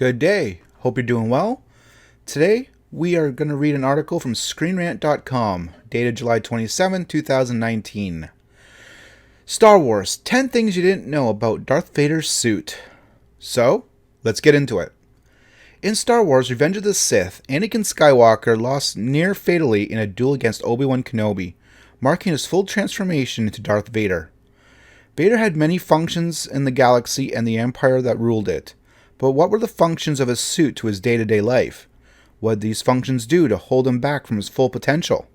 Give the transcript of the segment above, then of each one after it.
Good day. Hope you're doing well. Today, we are going to read an article from ScreenRant.com, dated July 27, 2019. Star Wars, 10 Things You Didn't Know About Darth Vader's Suit. So, let's get into it. In Star Wars Revenge of the Sith, Anakin Skywalker lost near fatally in a duel against Obi-Wan Kenobi, marking his full transformation into Darth Vader. Vader had many functions in the galaxy and the Empire that ruled it. But what were the functions of his suit to his day-to-day life? What did these functions do to hold him back from his full potential?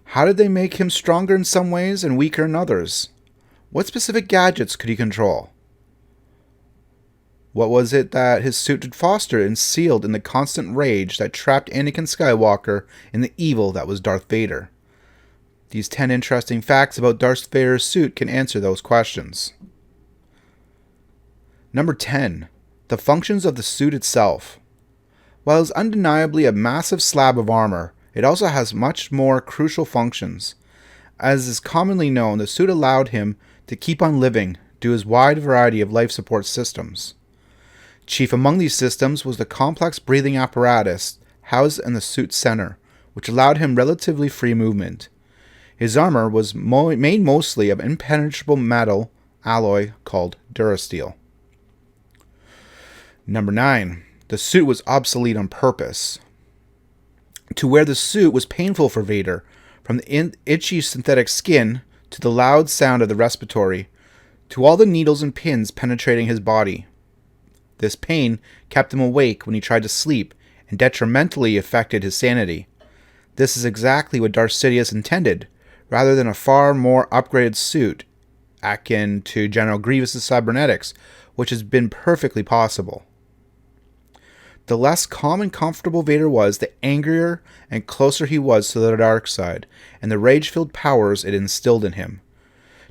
How did they make him stronger in some ways and weaker in others? What specific gadgets could he control? What was it that his suit had fostered and sealed in the constant rage that trapped Anakin Skywalker in the evil that was Darth Vader? These 10 interesting facts about Darth Vader's suit can answer those questions. Number 10. The functions of the suit itself. While it is undeniably a massive slab of armor, it also has much more crucial functions. As is commonly known, the suit allowed him to keep on living due to his wide variety of life support systems. Chief among these systems was the complex breathing apparatus housed in the suit's center, which allowed him relatively free movement. His armor was made mostly of impenetrable metal alloy called Durasteel. Number 9. The suit was obsolete on purpose. To wear the suit was painful for Vader, from the itchy synthetic skin to the loud sound of the respiratory, to all the needles and pins penetrating his body. This pain kept him awake when he tried to sleep and detrimentally affected his sanity. This is exactly what Darth Sidious intended, rather than a far more upgraded suit akin to General Grievous' cybernetics, which has been perfectly possible. The less calm and comfortable Vader was, the angrier and closer he was to the dark side, and the rage-filled powers it instilled in him.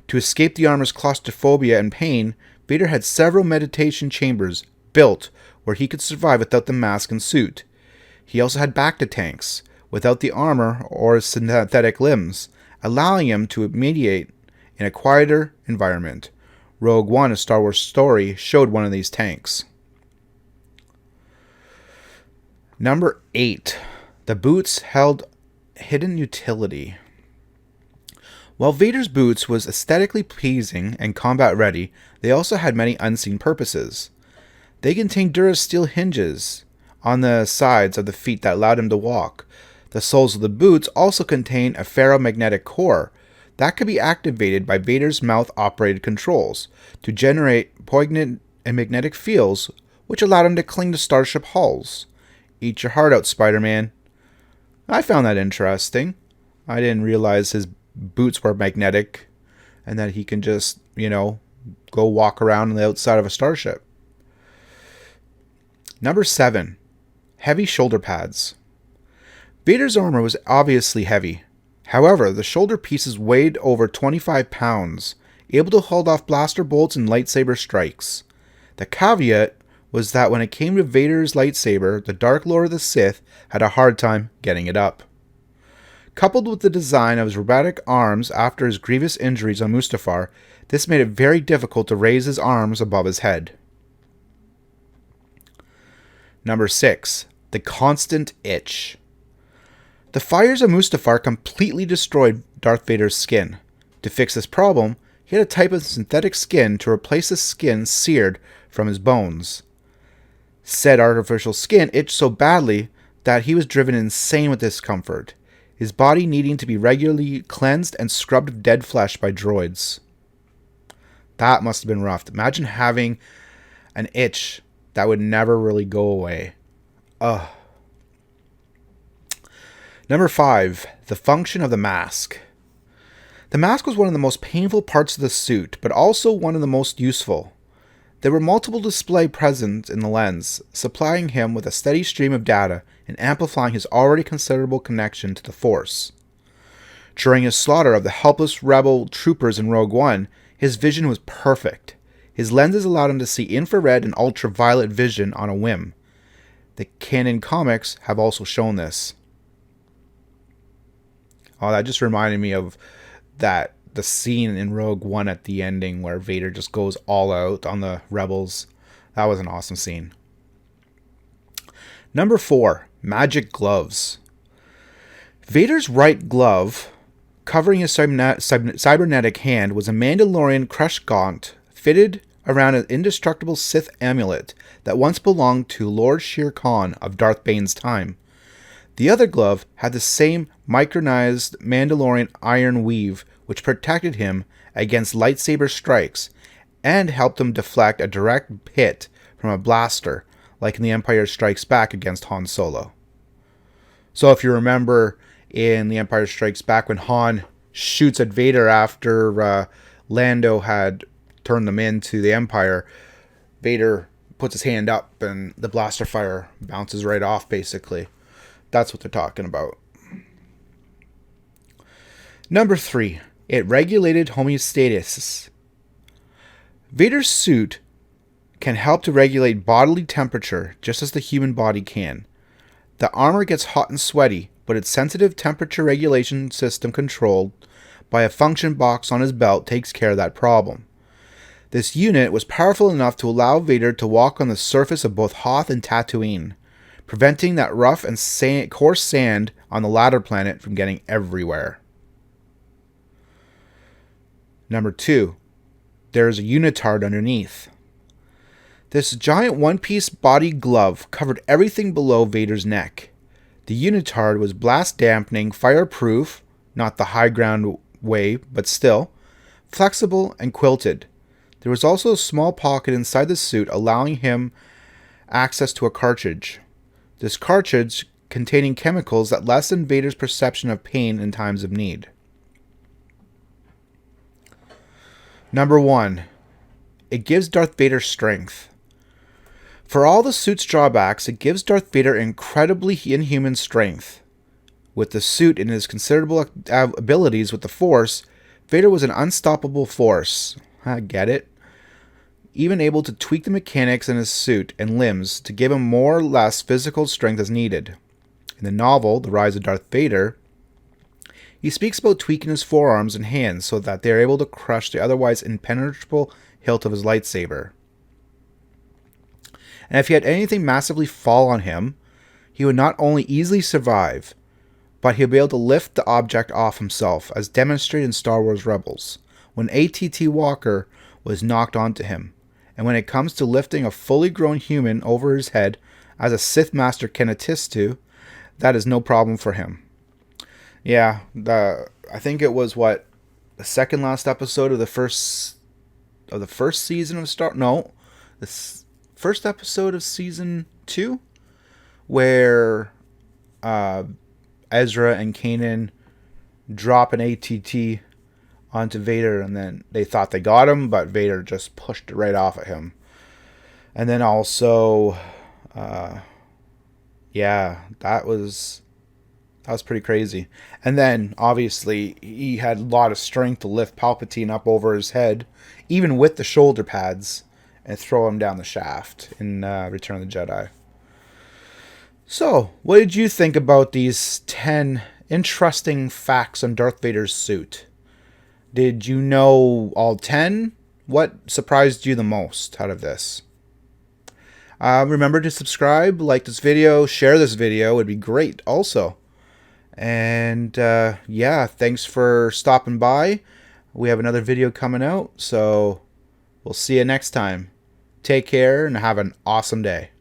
To escape the armor's claustrophobia and pain, Vader had several meditation chambers built where he could survive without the mask and suit. He also had bacta tanks, without the armor or his synthetic limbs, allowing him to mediate in a quieter environment. Rogue One, a Star Wars story, showed one of these tanks. Number 8. The boots held hidden utility. While Vader's boots was aesthetically pleasing and combat ready, they also had many unseen purposes. They contained Durasteel hinges on the sides of the feet that allowed him to walk. The soles of the boots also contain a ferromagnetic core that could be activated by Vader's mouth-operated controls to generate poignant and magnetic fields, which allowed him to cling to starship hulls. Eat your heart out, Spider-Man. I found that interesting. I didn't realize his boots were magnetic and that he can just, go walk around on the outside of a starship. Number 7. Heavy shoulder pads. Vader's armor was obviously heavy. However, the shoulder pieces weighed over 25 pounds, able to hold off blaster bolts and lightsaber strikes. The caveat was that when it came to Vader's lightsaber, the Dark Lord of the Sith had a hard time getting it up. Coupled with the design of his robotic arms after his grievous injuries on Mustafar, this made it very difficult to raise his arms above his head. Number 6. The constant itch. The fires of Mustafar completely destroyed Darth Vader's skin. To fix this problem, he had a type of synthetic skin to replace the skin seared from his bones. Said artificial skin itched so badly that he was driven insane with discomfort, his body needing to be regularly cleansed and scrubbed of dead flesh by droids. That must have been rough. Imagine having an itch that would never really go away. Ugh. Number 5. The function of the mask. The mask was one of the most painful parts of the suit, but also one of the most useful. There were multiple displays present in the lens, supplying him with a steady stream of data and amplifying his already considerable connection to the Force. During his slaughter of the helpless rebel troopers in Rogue One, his vision was perfect. His lenses allowed him to see infrared and ultraviolet vision on a whim. The canon comics have also shown this. Oh, that just reminded me of the scene in Rogue One at the ending where Vader just goes all out on the rebels. That was an awesome scene. Number 4, magic gloves. Vader's right glove, covering his cybernetic hand, was a Mandalorian crush gaunt fitted around an indestructible Sith amulet that once belonged to Lord Shere Khan of Darth Bane's time. The other glove had the same micronized Mandalorian iron weave, which protected him against lightsaber strikes and helped him deflect a direct hit from a blaster, like in The Empire Strikes Back against Han Solo. So if you remember in The Empire Strikes Back when Han shoots at Vader after Lando had turned them into the Empire, Vader puts his hand up and the blaster fire bounces right off, basically. That's what they're talking about. Number 3, it regulated homeostasis. Vader's suit can help to regulate bodily temperature just as the human body can. The armor gets hot and sweaty, but its sensitive temperature regulation system controlled by a function box on his belt takes care of that problem. This unit was powerful enough to allow Vader to walk on the surface of both Hoth and Tatooine, preventing that rough and coarse sand on the latter planet from getting everywhere. Number 2, there is a unitard underneath. This giant one-piece body glove covered everything below Vader's neck. The unitard was blast dampening, fireproof, not the high ground way, but still, flexible and quilted. There was also a small pocket inside the suit allowing him access to a cartridge. This cartridge containing chemicals that lessen Vader's perception of pain in times of need. Number 1, it gives Darth Vader strength. For all the suit's drawbacks, it gives Darth Vader incredibly inhuman strength. With the suit and his considerable abilities with the Force, Vader was an unstoppable force. I get it. Even able to tweak the mechanics in his suit and limbs to give him more or less physical strength as needed. In the novel, The Rise of Darth Vader, he speaks about tweaking his forearms and hands so that they are able to crush the otherwise impenetrable hilt of his lightsaber. And if he had anything massively fall on him, he would not only easily survive, but he'll be able to lift the object off himself, as demonstrated in Star Wars Rebels, when A.T.T. Walker was knocked onto him. And when it comes to lifting a fully grown human over his head, as a Sith Master can attest to, that is no problem for him. Yeah, I think it was the second last episode of the first season of the first episode of season 2, where Ezra and Kanan drop an ATT onto Vader, and then they thought they got him, but Vader just pushed it right off at him. And then also, that was pretty crazy. And then, obviously, he had a lot of strength to lift Palpatine up over his head, even with the shoulder pads, and throw him down the shaft in Return of the Jedi. So, what did you think about these 10 interesting facts on Darth Vader's suit? Did you know all 10? What surprised you the most out of this? Remember to subscribe, like this video, share this video. It would be great also. And thanks for stopping by. We have another video coming out, so we'll see you next time. Take care and have an awesome day.